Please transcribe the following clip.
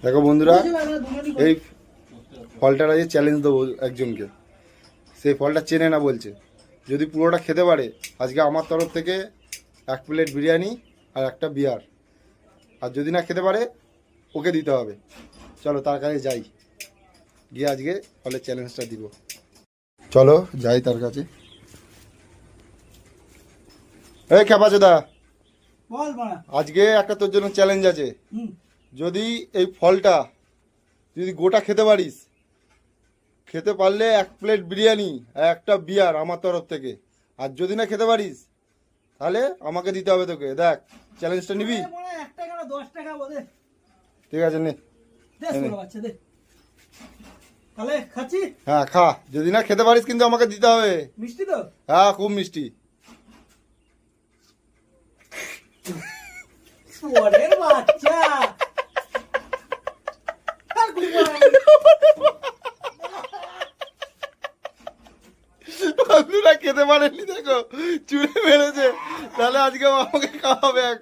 দেখো বন্ধুরা, এই ফলটা আজকে চ্যালেঞ্জ দেবো একজনকে। সেই ফলটা চেনে না বলছে, যদি পুরোটা খেতে পারে আজকে আমার তরফ থেকে 1 প্লেট বিরিয়ানি আর একটা বিয়ার, আর যদি না খেতে পারে ওকে দিতে হবে। চলো তার কাছে যাই, গিয়ে আজকে ফলের চ্যালেঞ্জটা দিব। চলো যাই তার কাছে। এই খেপাচোদা, আজকে একটা তোর জন্য চ্যালেঞ্জ আছে। যদি এই ফলটা যদি গোটা খেতে পারিস, খেতে পারলে 1 প্লেট বিরিয়ানি আর একটা বিয়ার আমার তরফ থেকে, আর যদি না খেতে পারিস তাহলে আমাকে দিতে হবে তোকে। দেখ চ্যালেঞ্জটা নিবি? ঠিক আছে নে। হ্যাঁ খা, যদি না খেতে পারিস কিন্তু আমাকে দিতে হবে। মিষ্টি তো? হ্যাঁ খুব মিষ্টি। বাচ্চা বন্ধুরা খেতে পারেননি, দেখো চুড়ে মেরেছে। তাহলে আজকে আমাকে খাওয়াবে এক।